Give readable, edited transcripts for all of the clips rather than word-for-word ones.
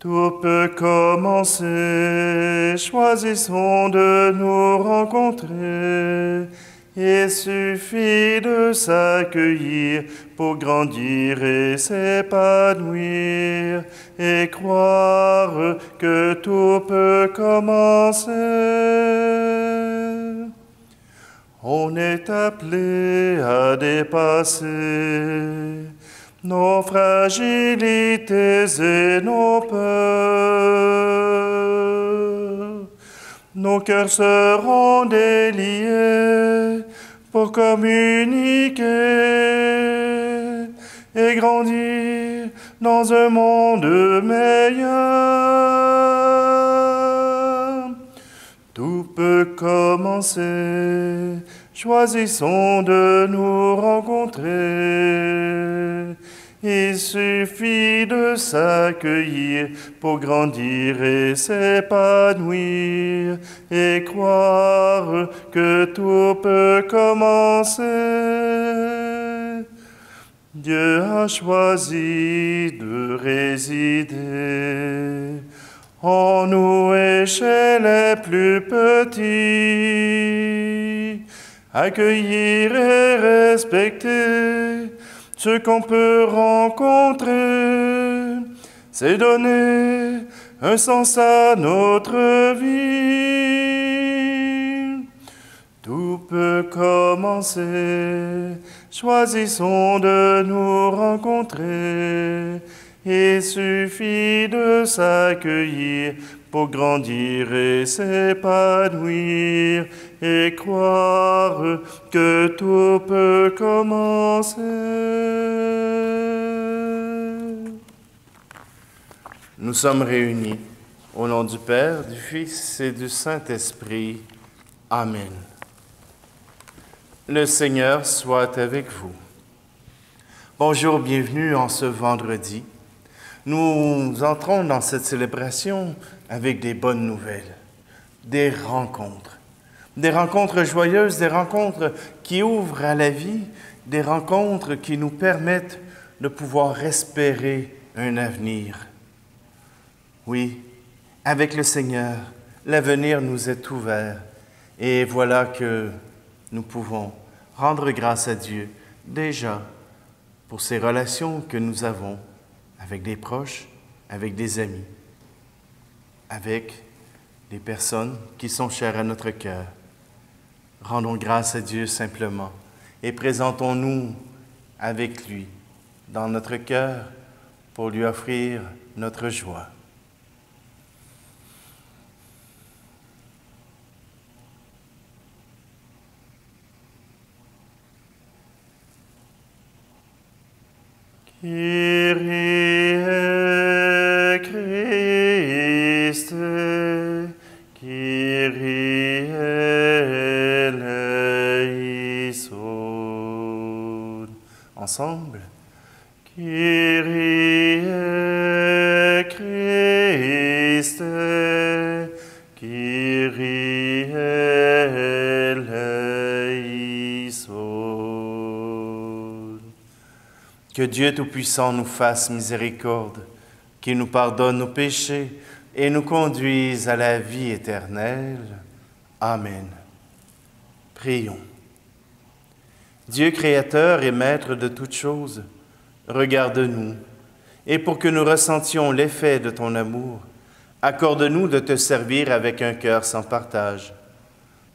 Tout peut commencer, choisissons de nous rencontrer. Il suffit de s'accueillir pour grandir et s'épanouir et croire que tout peut commencer. On est appelé à dépasser nos fragilités et nos peurs. Nos cœurs seront déliés pour communiquer et grandir dans un monde meilleur. Tout peut commencer, choisissons de nous rencontrer. Il suffit de s'accueillir pour grandir et s'épanouir et croire que tout peut commencer. Dieu a choisi de résider en nous et chez les plus petits, accueillir et respecter ce qu'on peut rencontrer, c'est donner un sens à notre vie. Tout peut commencer, choisissons de nous rencontrer. Il suffit de s'accueillir pour grandir et s'épanouir et croire que tout peut commencer. Nous sommes réunis au nom du Père, du Fils et du Saint-Esprit. Amen. Le Seigneur soit avec vous. Bonjour, bienvenue en ce vendredi. Nous entrons dans cette célébration avec des bonnes nouvelles, des rencontres joyeuses, des rencontres qui ouvrent à la vie, des rencontres qui nous permettent de pouvoir espérer un avenir. Oui, avec le Seigneur, l'avenir nous est ouvert et voilà que nous pouvons rendre grâce à Dieu déjà pour ces relations que nous avons avec des proches, avec des amis, avec des personnes qui sont chères à notre cœur. Rendons grâce à Dieu simplement et présentons-nous avec lui dans notre cœur pour lui offrir notre joie. Kyrie Christe, Kyrie eleison. Ensemble. Kyrie Christe, Kyrie eleison. Que Dieu Tout-Puissant nous fasse miséricorde, qu'il nous pardonne nos péchés et nous conduise à la vie éternelle. Amen. Prions. Dieu créateur et maître de toutes choses, regarde-nous, et pour que nous ressentions l'effet de ton amour, accorde-nous de te servir avec un cœur sans partage.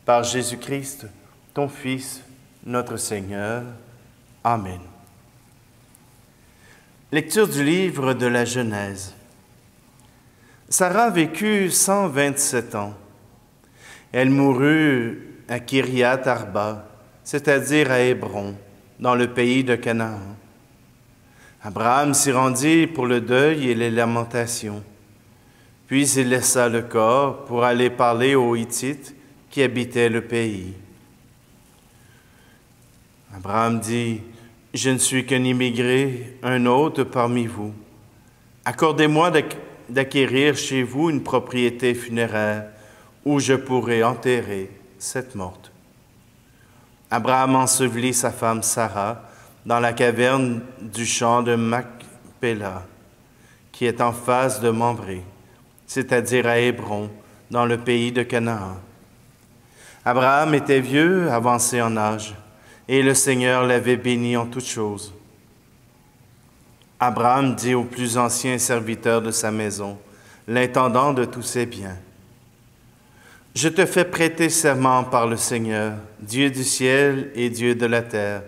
Par Jésus-Christ, ton Fils, notre Seigneur. Amen. Lecture du livre de la Genèse. Sarah vécut 127 ans. Elle mourut à Kiriath Arba, c'est-à-dire à Hébron, dans le pays de Canaan. Abraham s'y rendit pour le deuil et les lamentations. Puis il laissa le corps pour aller parler aux Hittites qui habitaient le pays. Abraham dit: « Je ne suis qu'un immigré, un hôte parmi vous. Accordez-moi d'acquérir chez vous une propriété funéraire où je pourrai enterrer cette morte. » Abraham ensevelit sa femme Sarah dans la caverne du champ de Macpéla, qui est en face de Mambré, c'est-à-dire à Hébron, dans le pays de Canaan. Abraham était vieux, avancé en âge, et le Seigneur l'avait béni en toutes choses. Abraham dit au plus ancien serviteur de sa maison, l'intendant de tous ses biens, « Je te fais prêter serment par le Seigneur, Dieu du ciel et Dieu de la terre.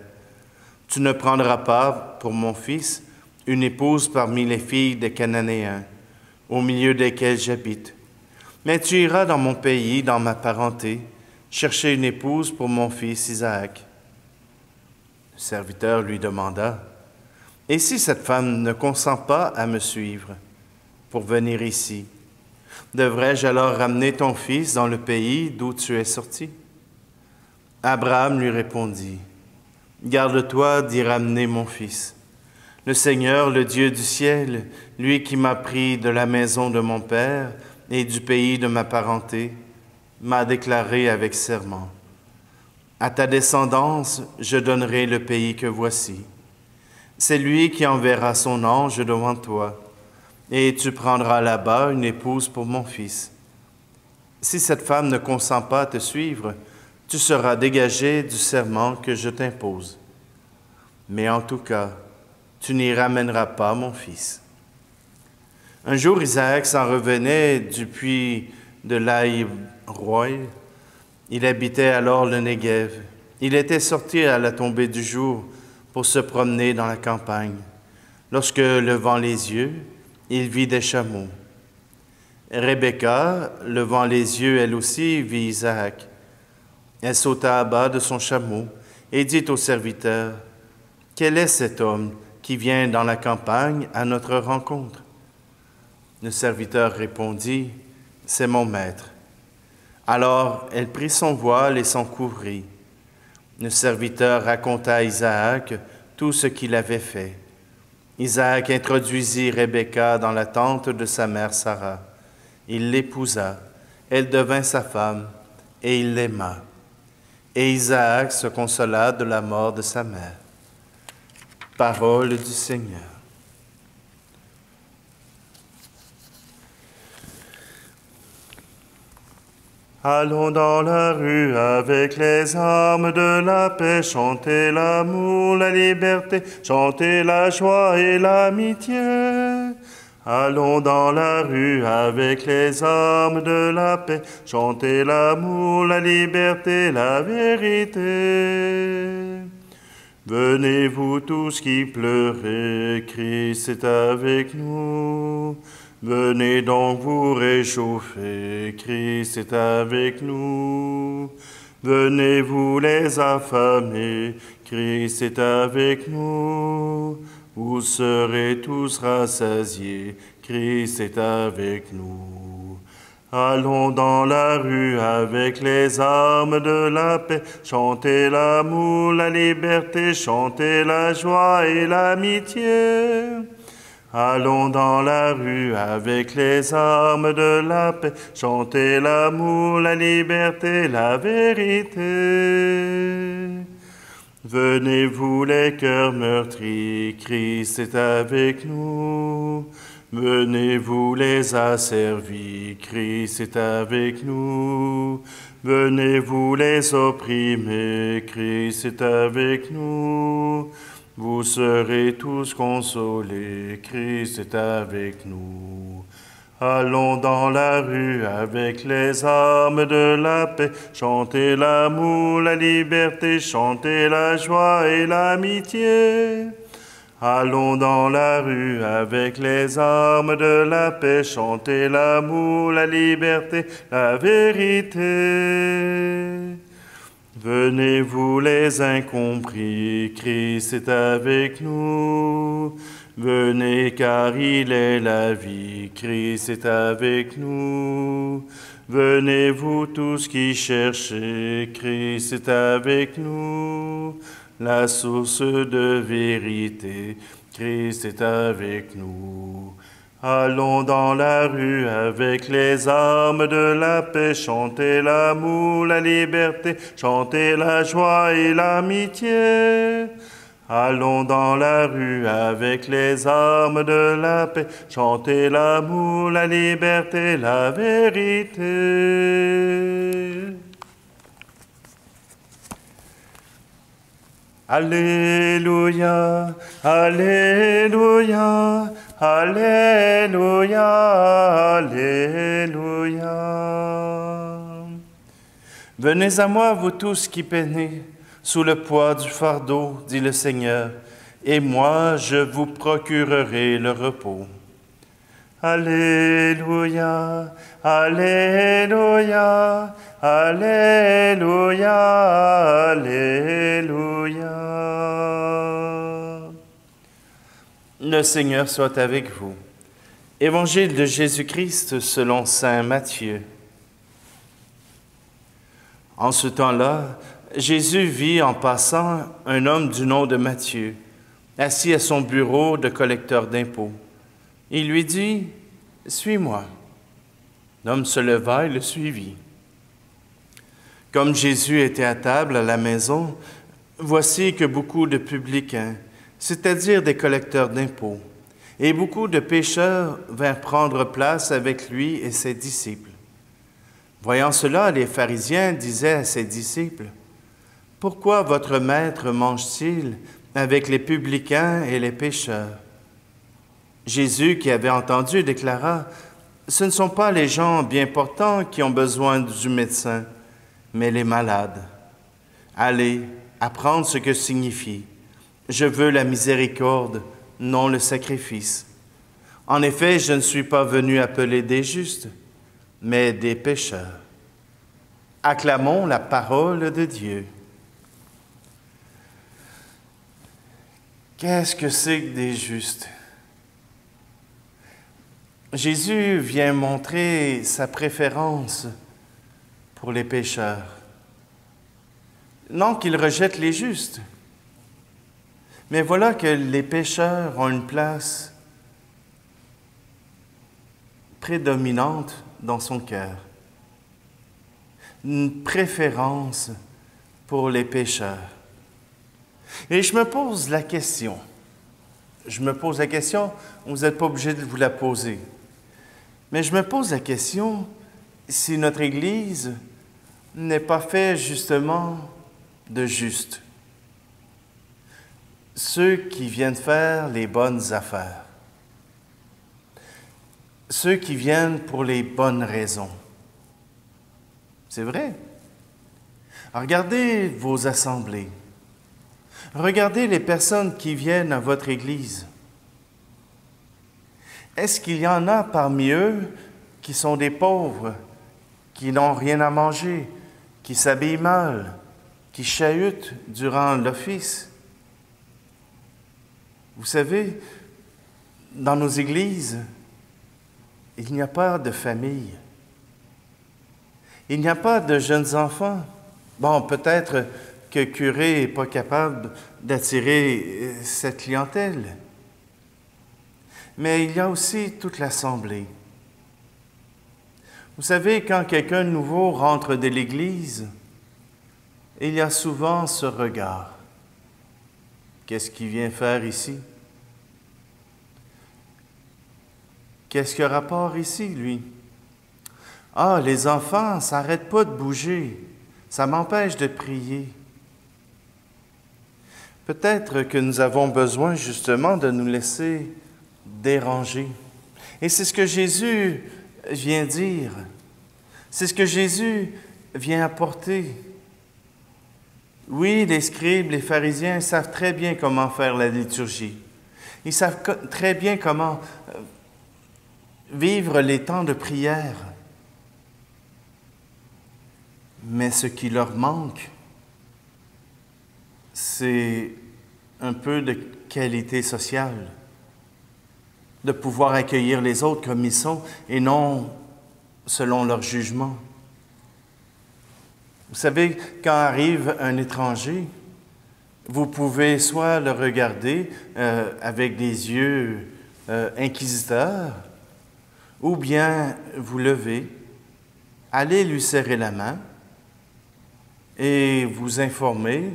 Tu ne prendras pas, pour mon fils, une épouse parmi les filles des Cananéens, au milieu desquels j'habite. Mais tu iras dans mon pays, dans ma parenté, chercher une épouse pour mon fils Isaac. » Le serviteur lui demanda, « Et si cette femme ne consent pas à me suivre pour venir ici, devrais-je alors ramener ton fils dans le pays d'où tu es sorti? » Abraham lui répondit, « Garde-toi d'y ramener mon fils. Le Seigneur, le Dieu du ciel, lui qui m'a pris de la maison de mon père et du pays de ma parenté, m'a déclaré avec serment. À ta descendance, je donnerai le pays que voici. C'est lui qui enverra son ange devant toi, et tu prendras là-bas une épouse pour mon fils. Si cette femme ne consent pas à te suivre, tu seras dégagé du serment que je t'impose. Mais en tout cas, tu n'y ramèneras pas mon fils. » Un jour, Isaac s'en revenait du puits de l'Aï-Roï. Il habitait alors le Néguev. Il était sorti à la tombée du jour pour se promener dans la campagne. Lorsque, levant les yeux, il vit des chameaux. Rebecca, levant les yeux, elle aussi vit Isaac. Elle sauta à bas de son chameau et dit au serviteur, « Quel est cet homme qui vient dans la campagne à notre rencontre? » Le serviteur répondit, « C'est mon maître. » Alors elle prit son voile et s'en couvrit. Le serviteur raconta à Isaac tout ce qu'il avait fait. Isaac introduisit Rebecca dans la tente de sa mère Sarah. Il l'épousa, elle devint sa femme, et il l'aima. Et Isaac se consola de la mort de sa mère. Parole du Seigneur. Allons dans la rue avec les armes de la paix, chanter l'amour, la liberté, chanter la joie et l'amitié. Allons dans la rue avec les armes de la paix, chanter l'amour, la liberté, la vérité. Venez vous tous qui pleurez, Christ est avec nous. Venez donc vous réchauffer, Christ est avec nous. Venez vous les affamés, Christ est avec nous. Vous serez tous rassasiés, Christ est avec nous. Allons dans la rue avec les armes de la paix, chanter l'amour, la liberté, chanter la joie et l'amitié. Allons dans la rue avec les armes de la paix, chanter l'amour, la liberté, la vérité. Venez vous les cœurs meurtris, Christ est avec nous. Venez vous les asservis, Christ est avec nous. Venez vous les opprimés, Christ est avec nous. Vous serez tous consolés, Christ est avec nous. Allons dans la rue avec les armes de la paix, chanter l'amour, la liberté, chanter la joie et l'amitié. Allons dans la rue avec les armes de la paix, chanter l'amour, la liberté, la vérité. Venez vous les incompris, Christ est avec nous. Venez car il est la vie, Christ est avec nous. Venez vous tous qui cherchez, Christ est avec nous. La source de vérité, Christ est avec nous. Allons dans la rue avec les armes de la paix, chanter l'amour, la liberté, chanter la joie et l'amitié. Allons dans la rue avec les armes de la paix, chanter l'amour, la liberté, la vérité. Alléluia, Alléluia, Alléluia, Alléluia. Venez à moi, vous tous qui peinez, sous le poids du fardeau, dit le Seigneur, et moi je vous procurerai le repos. Alléluia, Alléluia, Alléluia, Alléluia. Le Seigneur soit avec vous. Évangile de Jésus-Christ selon saint Matthieu. En ce temps-là, Jésus vit en passant un homme du nom de Matthieu, assis à son bureau de collecteur d'impôts. Il lui dit, « Suis-moi. » L'homme se leva et le suivit. Comme Jésus était à table à la maison, voici que beaucoup de publicains, c'est-à-dire des collecteurs d'impôts, et beaucoup de pécheurs vinrent prendre place avec lui et ses disciples. Voyant cela, les pharisiens disaient à ses disciples, « Pourquoi votre maître mange-t-il avec les publicains et les pécheurs? » Jésus, qui avait entendu, déclara, « Ce ne sont pas les gens bien portants qui ont besoin du médecin, mais les malades. Allez, apprendre ce que signifie. Je veux la miséricorde, non le sacrifice. En effet, je ne suis pas venu appeler des justes, mais des pécheurs. » Acclamons la parole de Dieu. Qu'est-ce que c'est que des justes? Jésus vient montrer sa préférence pour les pécheurs. Non qu'il rejette les justes, mais voilà que les pécheurs ont une place prédominante dans son cœur. Une préférence pour les pécheurs. Et je me pose la question, vous n'êtes pas obligé de vous la poser, mais je me pose la question si notre Église n'est pas faite justement de justes, ceux qui viennent faire les bonnes affaires, ceux qui viennent pour les bonnes raisons. C'est vrai. Regardez vos assemblées. Regardez les personnes qui viennent à votre Église. Est-ce qu'il y en a parmi eux qui sont des pauvres, qui n'ont rien à manger, qui s'habillent mal, qui chahutent durant l'office? Vous savez, dans nos églises, il n'y a pas de famille. Il n'y a pas de jeunes enfants. Bon, peut-être que le curé n'est pas capable d'attirer cette clientèle. Mais il y a aussi toute l'assemblée. Vous savez, quand quelqu'un de nouveau rentre de l'Église, il y a souvent ce regard. Qu'est-ce qu'il vient faire ici? Qu'est-ce qu'il rapporte ici, lui? Ah, les enfants, ça n'arrête pas de bouger. Ça m'empêche de prier. Peut-être que nous avons besoin justement de nous laisser déranger. Et c'est ce que Jésus vient dire. C'est ce que Jésus vient apporter. Oui, les scribes, les pharisiens savent très bien comment faire la liturgie. Ils savent très bien comment vivre les temps de prière. Mais ce qui leur manque, c'est un peu de qualité sociale, de pouvoir accueillir les autres comme ils sont et non selon leur jugement. Vous savez, quand arrive un étranger, vous pouvez soit le regarder avec des yeux inquisiteurs, ou bien vous lever, aller lui serrer la main et vous informer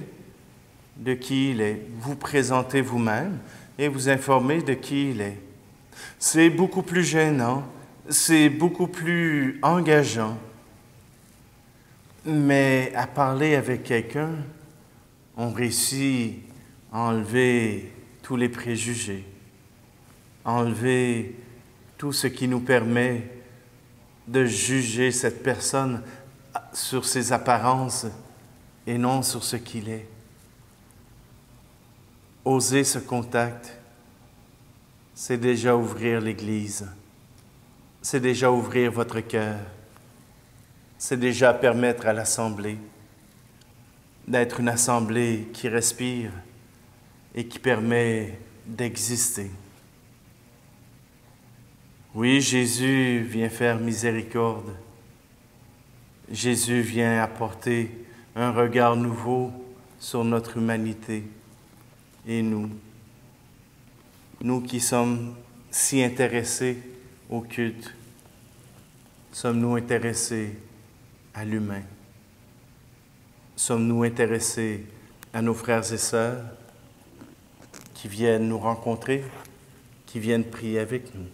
de qui il est, vous présenter vous-même et vous informer de qui il est. C'est beaucoup plus gênant, c'est beaucoup plus engageant, mais à parler avec quelqu'un, on réussit à enlever tous les préjugés, à enlever tout ce qui nous permet de juger cette personne sur ses apparences et non sur ce qu'il est. Oser ce contact, c'est déjà ouvrir l'Église, c'est déjà ouvrir votre cœur, c'est déjà permettre à l'Assemblée d'être une assemblée qui respire et qui permet d'exister. Oui, Jésus vient faire miséricorde. Jésus vient apporter un regard nouveau sur notre humanité. Et nous qui sommes si intéressés au culte, sommes-nous intéressés à l'humain? Sommes-nous intéressés à nos frères et sœurs qui viennent nous rencontrer, qui viennent prier avec nous?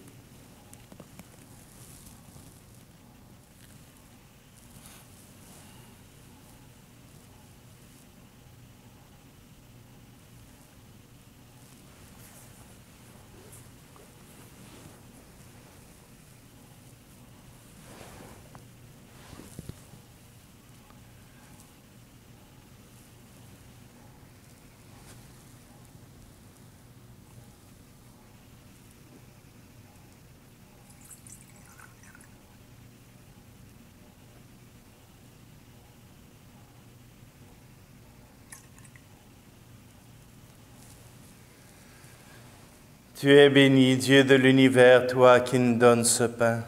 Tu es béni, Dieu de l'univers, toi qui nous donnes ce pain,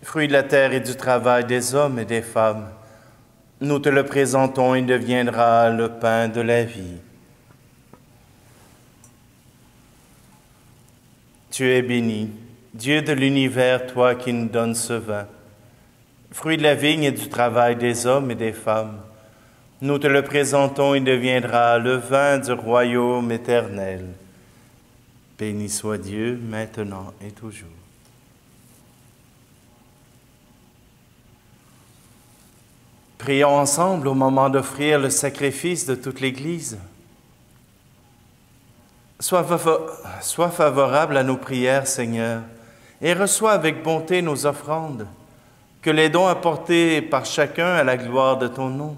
fruit de la terre et du travail des hommes et des femmes. Nous te le présentons, il deviendra le pain de la vie. Tu es béni, Dieu de l'univers, toi qui nous donnes ce vin, fruit de la vigne et du travail des hommes et des femmes. Nous te le présentons, il deviendra le vin du royaume éternel. Béni soit Dieu, maintenant et toujours. Prions ensemble au moment d'offrir le sacrifice de toute l'Église. Sois favorable à nos prières, Seigneur, et reçois avec bonté nos offrandes, que les dons apportés par chacun à la gloire de ton nom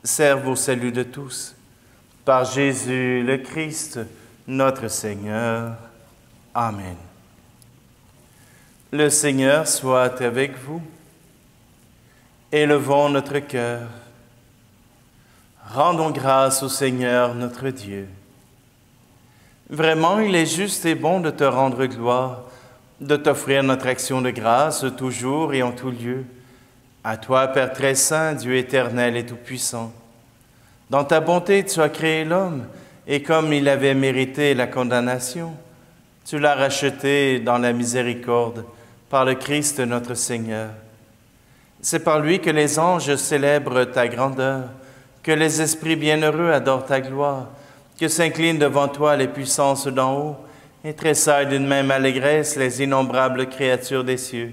servent au salut de tous. Par Jésus le Christ, notre Seigneur. Amen. Le Seigneur soit avec vous. Élevons notre cœur. Rendons grâce au Seigneur notre Dieu. Vraiment, il est juste et bon de te rendre gloire, de t'offrir notre action de grâce toujours et en tout lieu. À toi, Père très saint, Dieu éternel et tout-puissant. Dans ta bonté, tu as créé l'homme, et comme il avait mérité la condamnation, tu l'as racheté dans la miséricorde par le Christ notre Seigneur. C'est par lui que les anges célèbrent ta grandeur, que les esprits bienheureux adorent ta gloire, que s'inclinent devant toi les puissances d'en haut et tressaillent d'une même allégresse les innombrables créatures des cieux.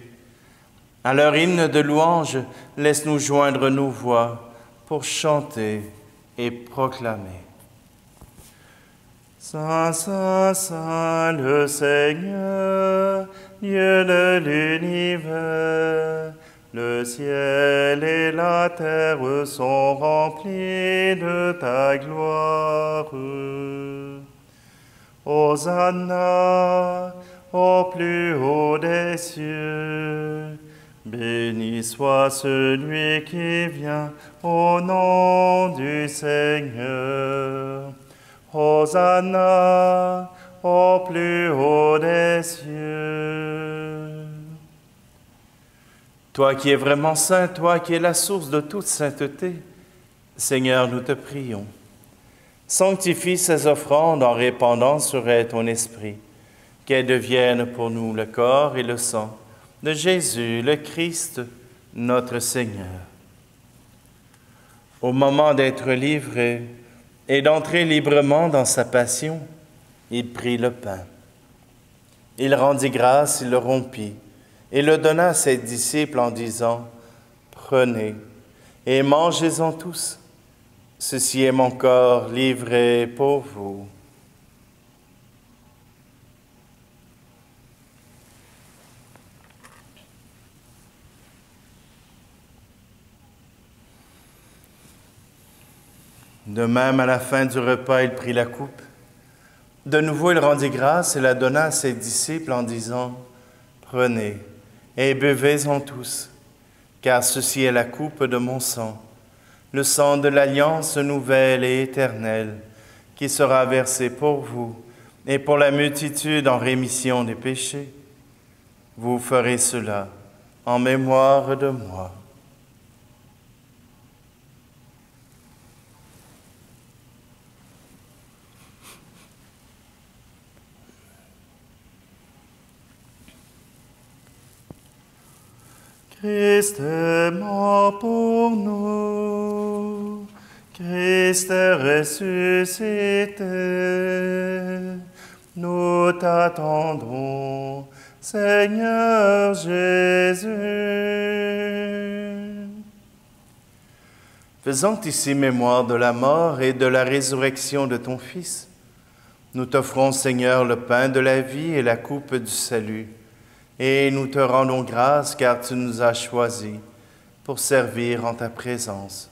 À leur hymne de louange, laisse-nous joindre nos voix pour chanter et proclamer. Saint, Saint, Saint, le Seigneur, Dieu de l'univers, le ciel et la terre sont remplis de ta gloire. Hosanna au plus haut des cieux. Béni soit celui qui vient au nom du Seigneur. Hosanna au plus haut des cieux. Toi qui es vraiment saint, toi qui es la source de toute sainteté, Seigneur, nous te prions. Sanctifie ces offrandes en répandant sur elles ton esprit, qu'elles deviennent pour nous le corps et le sang de Jésus, le Christ, notre Seigneur. Au moment d'être livré, Et d'entrer librement dans sa passion, il prit le pain. Il rendit grâce, il le rompit, et le donna à ses disciples en disant, « Prenez et mangez-en tous. Ceci est mon corps livré pour vous. » De même, à la fin du repas, il prit la coupe. De nouveau, il rendit grâce et la donna à ses disciples en disant, « Prenez et buvez-en tous, car ceci est la coupe de mon sang, le sang de l'alliance nouvelle et éternelle, qui sera versé pour vous et pour la multitude en rémission des péchés. Vous ferez cela en mémoire de moi. » Christ est mort pour nous, Christ est ressuscité, nous t'attendons, Seigneur Jésus. Faisant ici mémoire de la mort et de la résurrection de ton Fils, nous t'offrons, Seigneur, le pain de la vie et la coupe du salut, et nous te rendons grâce car tu nous as choisis pour servir en ta présence.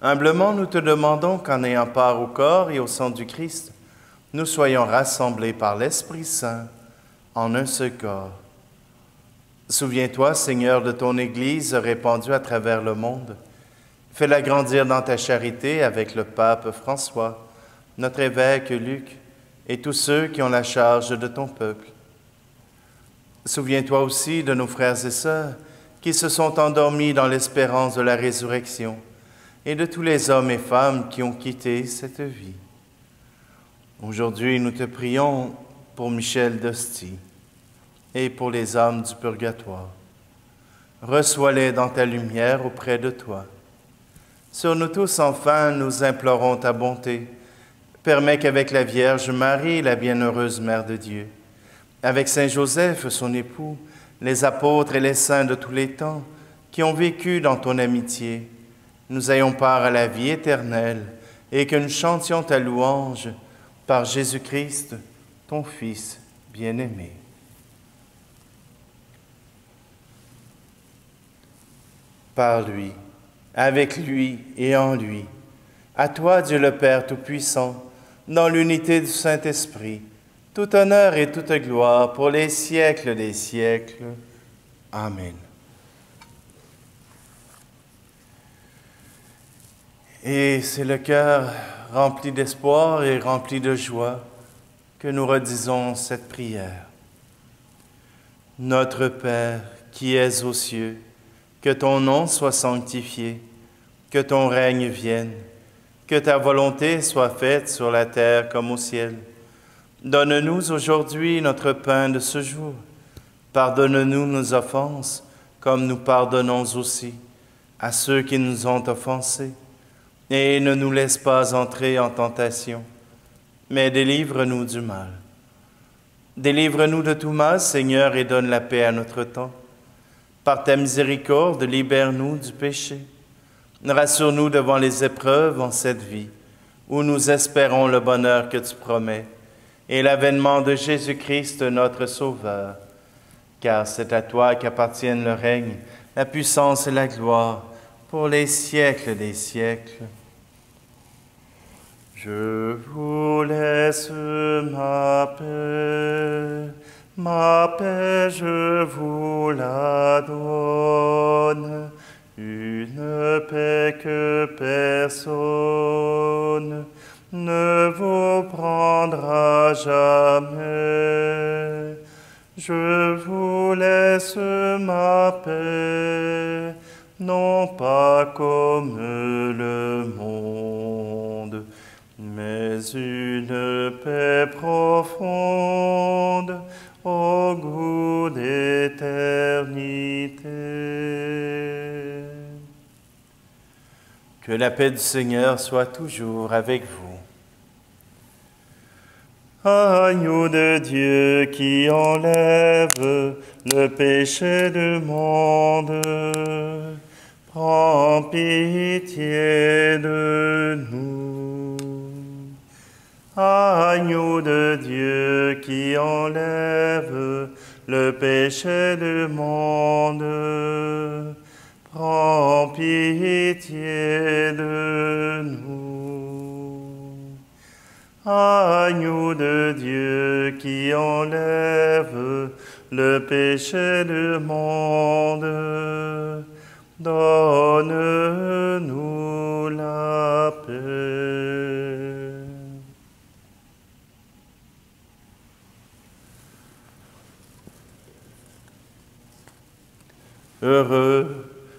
Humblement, nous te demandons qu'en ayant part au corps et au sang du Christ, nous soyons rassemblés par l'Esprit Saint en un seul corps. Souviens-toi, Seigneur, de ton Église répandue à travers le monde. Fais-la grandir dans ta charité avec le pape François, notre évêque Luc et tous ceux qui ont la charge de ton peuple. Souviens-toi aussi de nos frères et sœurs qui se sont endormis dans l'espérance de la résurrection et de tous les hommes et femmes qui ont quitté cette vie. Aujourd'hui, nous te prions pour Michel d'Hostie et pour les âmes du purgatoire. Reçois-les dans ta lumière auprès de toi. Sur nous tous, enfin, nous implorons ta bonté. Permets qu'avec la Vierge Marie, la bienheureuse Mère de Dieu, avec Saint Joseph, son époux, les apôtres et les saints de tous les temps, qui ont vécu dans ton amitié, nous ayons part à la vie éternelle et que nous chantions ta louange par Jésus-Christ, ton Fils bien-aimé. Par lui, avec lui et en lui, à toi, Dieu le Père Tout-Puissant, dans l'unité du Saint-Esprit, tout honneur et toute gloire pour les siècles des siècles. Amen. Et c'est le cœur rempli d'espoir et rempli de joie que nous redisons cette prière. Notre Père, qui es aux cieux, que ton nom soit sanctifié, que ton règne vienne, que ta volonté soit faite sur la terre comme au ciel. Donne-nous aujourd'hui notre pain de ce jour. Pardonne-nous nos offenses, comme nous pardonnons aussi à ceux qui nous ont offensés. Et ne nous laisse pas entrer en tentation, mais délivre-nous du mal. Délivre-nous de tout mal, Seigneur, et donne la paix à notre temps. Par ta miséricorde, libère-nous du péché. Rassure-nous devant les épreuves en cette vie, où nous espérons le bonheur que tu promets, et l'avènement de Jésus-Christ, notre Sauveur. Car c'est à toi qu'appartiennent le règne, la puissance et la gloire, pour les siècles des siècles. Je vous laisse ma paix je vous la donne, une paix que personne ne vous prendra jamais. Je vous laisse ma paix, non pas comme le monde, mais une paix profonde au goût d'éternité. Que la paix du Seigneur soit toujours avec vous. Agneau de Dieu qui enlève le péché du monde, prends pitié de nous. Agneau de Dieu qui enlève le péché du monde, prends pitié de nous. Agneau de Dieu qui enlève le péché du monde, donne-nous la paix.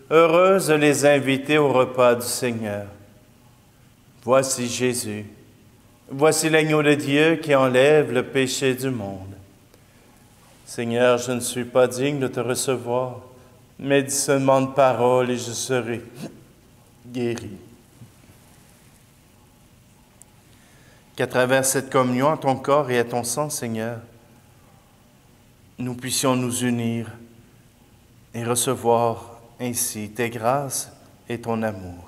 Heureuses les invités au repas du Seigneur. Voici Jésus. Voici l'agneau de Dieu qui enlève le péché du monde. Seigneur, je ne suis pas digne de te recevoir, mais dis seulement de parole et je serai guéri. Qu'à travers cette communion à ton corps et à ton sang, Seigneur, nous puissions nous unir et recevoir ainsi tes grâces et ton amour.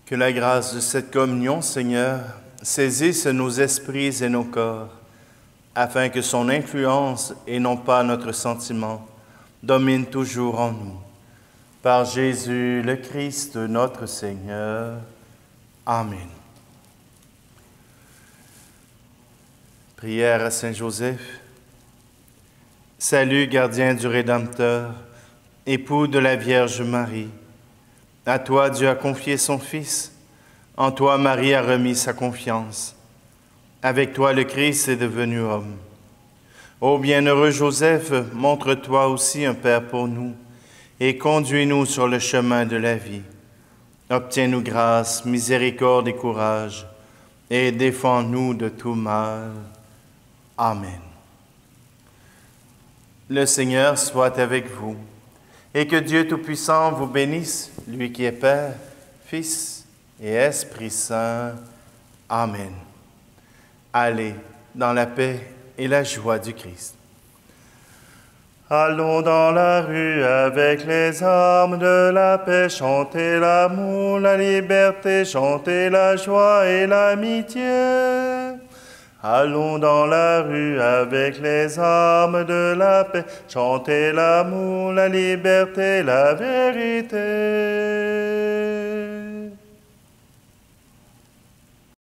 Que la grâce de cette communion, Seigneur, saisisse nos esprits et nos corps, afin que son influence, et non pas notre sentiment, domine toujours en nous. Par Jésus le Christ, notre Seigneur. Amen. Prière à Saint Joseph. Salut, gardien du Rédempteur, époux de la Vierge Marie. À toi, Dieu a confié son Fils. En toi, Marie a remis sa confiance. Avec toi, le Christ est devenu homme. Ô bienheureux Joseph, montre-toi aussi un Père pour nous et conduis-nous sur le chemin de la vie. Obtiens-nous grâce, miséricorde et courage, et défends-nous de tout mal. Amen. Le Seigneur soit avec vous. Et que Dieu Tout-Puissant vous bénisse, lui qui est Père, Fils et Esprit Saint. Amen. Allez dans la paix et la joie du Christ. Allons dans la rue avec les armes de la paix, chanter l'amour, la liberté, chanter la joie et l'amitié. Allons dans la rue avec les armes de la paix, chanter l'amour, la liberté, la vérité.